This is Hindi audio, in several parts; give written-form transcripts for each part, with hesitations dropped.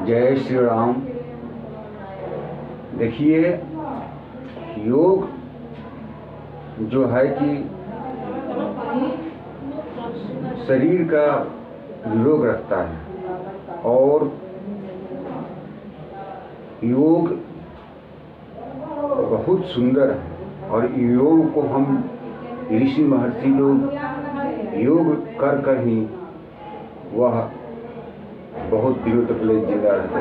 जय श्री राम। देखिए, योग जो है कि शरीर का निरोग रखता है और योग बहुत सुंदर है। और योग को हम ऋषि महर्षि लोग योग कर कर ही वह बहुत दिनों तक ले जिंदा रहते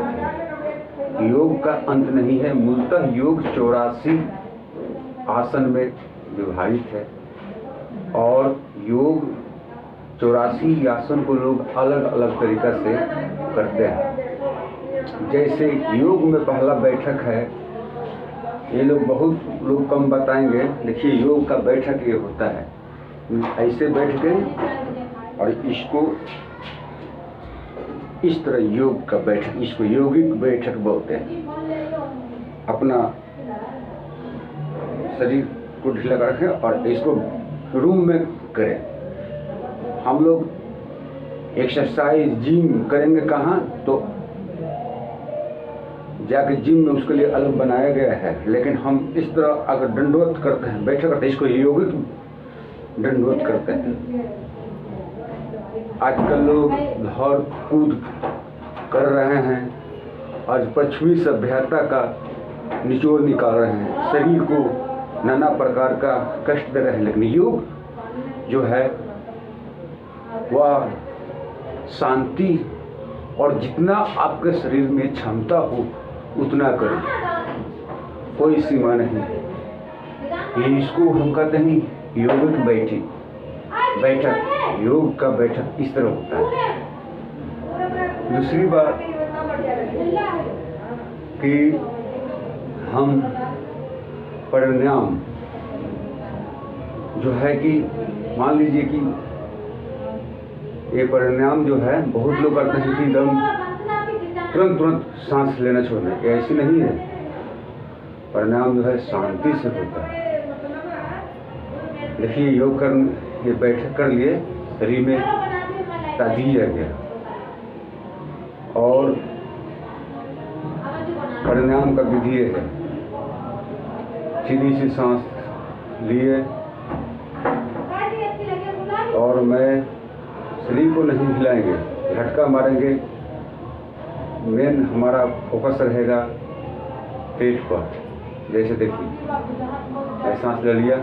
थे। योग का अंत नहीं है। मूलतः योग 84 आसन में विभाजित है और योग 84 आसन को लोग अलग अलग तरीक़ा से करते हैं। जैसे योग में पहला बैठक है, ये लोग बहुत लोग कम बताएंगे। देखिए, योग का बैठक ये होता है, ऐसे बैठ के और इसको इस तरह योग का बैठक, इसको योगिक बैठक बोलते हैं। अपना शरीर को ढीला कर रखें और इसको रूम में करें। हम लोग एक्सरसाइज जिम करेंगे कहाँ, तो जाके जिम में उसके लिए अलग बनाया गया है। लेकिन हम इस तरह अगर दंडवत करते हैं, बैठक करते हैं, इसको यौगिक दंडवत करते हैं। आजकल लोग दौड़ कूद कर रहे हैं और पश्चिमी सभ्यता का निचोड़ निकाल रहे हैं, शरीर को नाना प्रकार का कष्ट दे रहे हैं। लेकिन योग जो है वह शांति और जितना आपके शरीर में क्षमता हो उतना करें, कोई सीमा नहीं। ये इसको हम कहते हैं योगिक बैठक। योग का बैठक इस तरह होता है। दूसरी बात कि हम प्राणायाम जो है कि मान लीजिए कि ये प्राणायाम जो है बहुत लोग करते हैं कि एकदम तुरंत सांस लेना छोड़ना, ऐसी नहीं है। प्राणायाम जो है शांति से होता है। देखिए, योग कर ये बैठक कर लिए, शरीर में ताजगी आ गया और प्राणायाम का विधि है, सीधी सी सांस लिए और मैं शरीर को नहीं हिलाएंगे, झटका मारेंगे। मेन हमारा फोकस रहेगा पेट पर। जैसे देखिए, मैं सांस ले लिया,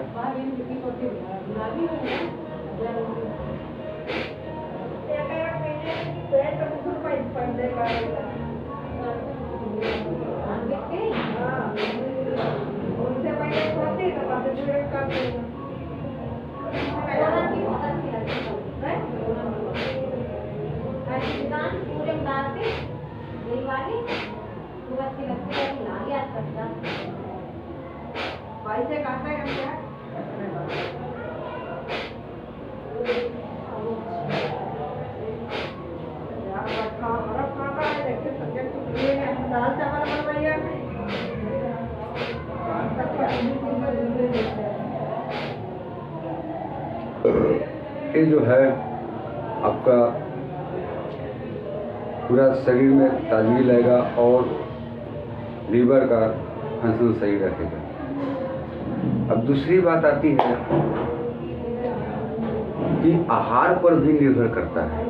ये जो है आपका पूरा शरीर में ताजगी लाएगा और लीवर का फंक्शन सही रखेगा। अब दूसरी बात आती है कि आहार पर भी निर्भर करता है,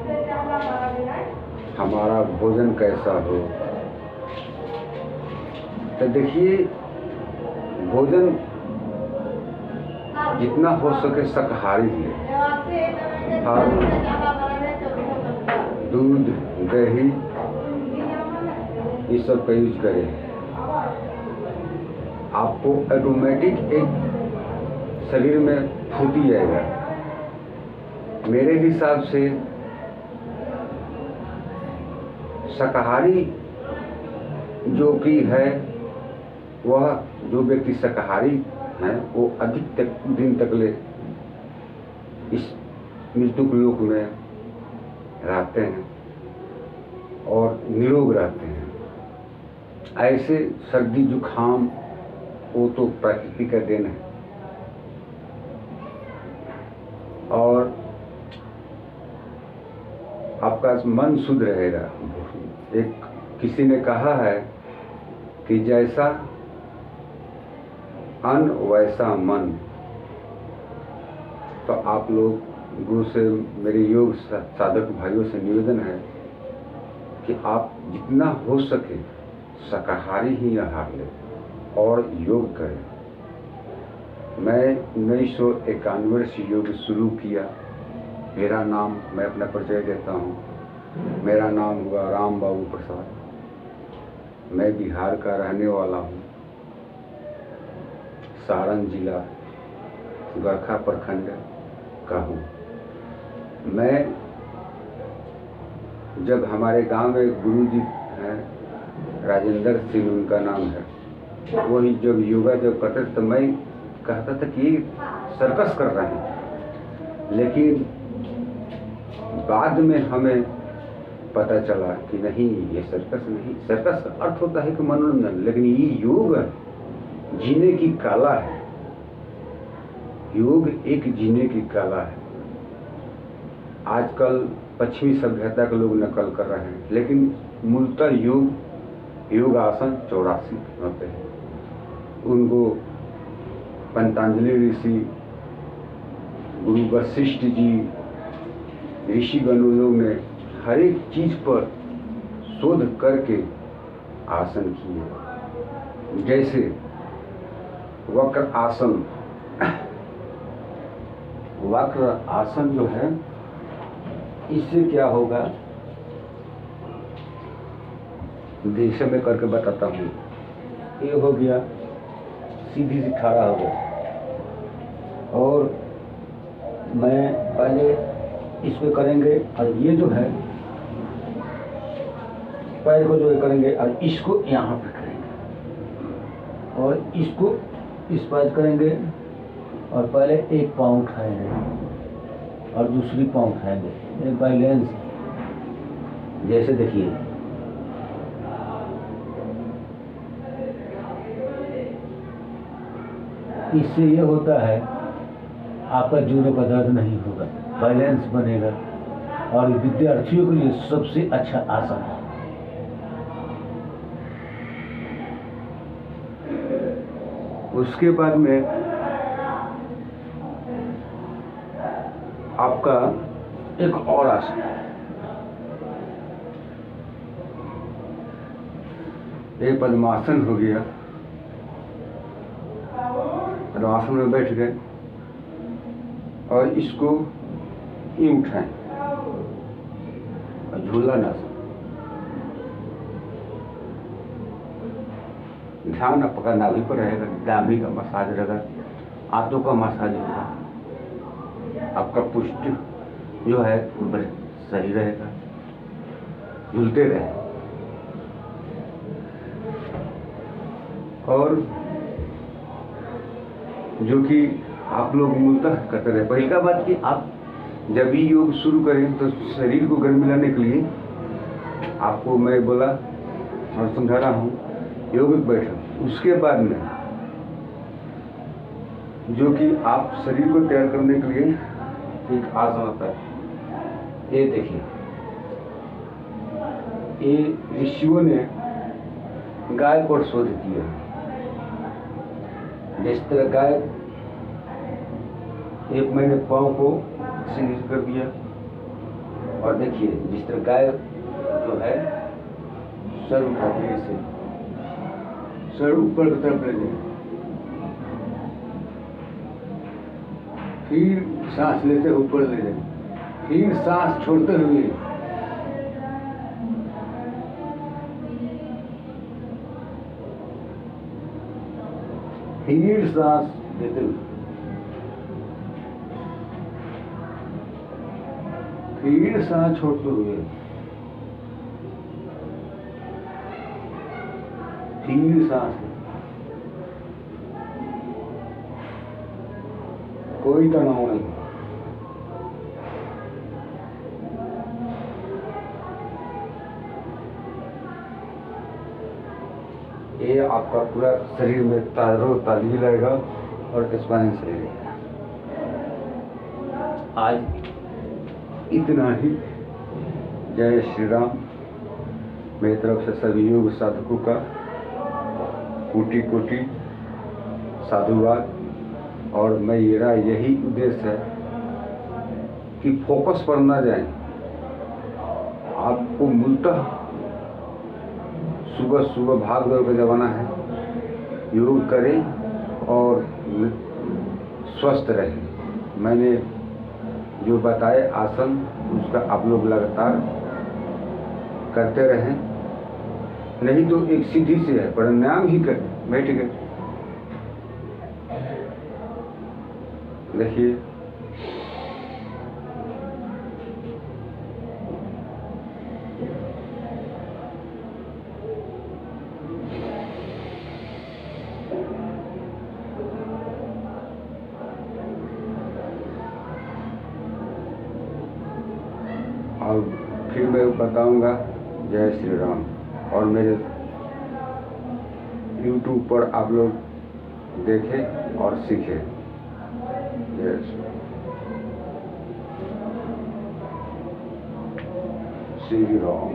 हमारा भोजन कैसा हो। तो देखिए, भोजन जितना हो सके शाकाहारी है, फल, दूध, दही, ये सब का यूज करें। आपको ऑटोमेटिक एक शरीर में फूर्ती आएगा। मेरे हिसाब से शाकाहारी जो कि है, वह जो व्यक्ति शाकाहारी है वो अधिक दिन तक ले इस मृत्यु लोक में रहते हैं और निरोग रहते हैं। ऐसे सर्दी जुखाम वो तो प्रकृति का देन है। और आपका मन शुद्ध रहेगा। एक किसी ने कहा है कि जैसा अन्न वैसा मन। तो आप लोग गुरु से, मेरे योग साधक भाइयों से निवेदन है कि आप जितना हो सके शाकाहारी ही आहार लें और योग करें। मैं 1991 से योग शुरू किया। मेरा नाम, मैं अपना परिचय देता हूँ, मेरा नाम हुआ राम बाबू प्रसाद। मैं बिहार का रहने वाला हूँ, सारण जिला गरखा प्रखंड का हूँ। मैं जब हमारे गांव में गुरु जी हैं, राजेंद्र सिंह उनका नाम है, वही जब योगा करते थे तो मैं कहता था कि सर्कस कर रहे हैं। लेकिन बाद में हमें पता चला कि नहीं, ये सर्कस नहीं। सर्कस का अर्थ होता है कि मनोरंजन, लेकिन ये योग जीने की कला है। योग एक जीने की कला है। आजकल पश्चिमी सभ्यता के लोग नकल कर रहे हैं, लेकिन मूलतः योग आसन 84 होते हैं। उनको पंतंजलि ऋषि, गुरु वशिष्ठ जी, ऋषिगणों लोग ने हर एक चीज पर शोध करके आसन किए। जैसे वक्र आसन, वक्र आसन जो है, इससे क्या होगा, जैसे मैं करके बताता हूँ। ये हो गया, सीधी सी खड़ा हो गया, और मैं पहले इसको करेंगे, और ये जो है पैर को जो है करेंगे, और इसको यहाँ पे करेंगे, और इसको इस पैर करेंगे, और पहले एक पाँव उठाएंगे और दूसरी पाँव उठाएंगे, एक बैलेंस। जैसे देखिए, इससे ये होता है आपका जोड़ों का दर्द नहीं होगा, बैलेंस बनेगा, और विद्यार्थियों के लिए सबसे अच्छा आसन है। उसके बाद में आपका एक और आसन है। एक पद्मासन हो गया। पद्मासन में बैठ गए और इसको ये उठाएं और झूला ना, ध्यान आपका नाभि पर रहेगा, नाभि का मसाज रहेगा, आंतों का मसाज होगा, आपका पुष्ट जो है सही रहेगा, झूलते रहे। और जो कि आप लोग मूलतः करते रहे। पहली का बात कि आप जब भी योग शुरू करें तो शरीर को गर्मी लाने के लिए आपको मैं बोला और समझा रहा हूँ, योग बैठक। उसके बाद में जो कि आप शरीर को तैयार करने के लिए एक आसन होता है। ये देखिए, ये ऋषियों ने गाय पर शोध किया। जिस तरह गाय, एक मैंने पाँव को सीधी कर दिया, और देखिए जिस तरह गाय जो है सर उठाती है, इसे सर ऊपर की तरफ ले जाए, फिर सांस लेते ऊपर ले जाए, फिर सांस छोड़ते हुए फिर सांस लेते हुए, फिर सांस छोड़ते हुए, फिर सांस, कोई तनाव नहीं। ये आपका पूरा शरीर में ताजगी रहेगा और स्पाइनिंग सही रहेगा। आज इतना ही। जय श्री राम। मेरी तरफ से सभी योग साधकों का कोटि कोटि साधुवाद। और मेरा यही उद्देश्य है कि फोकस पर ना जाएं। आपको मूलतः सुबह सुबह भाग दौड़ का जमाना है, योग करें और स्वस्थ रहें। मैंने जो बताए आसन, उसका आप लोग लगातार करते रहें। नहीं तो एक सीधी से है, प्राणायाम ही करें बैठ गए। देखिए, और फिर मैं बताऊंगा। जय श्री राम। और मेरे YouTube पर आप लोग देखें और सीखें। जय श्री राम।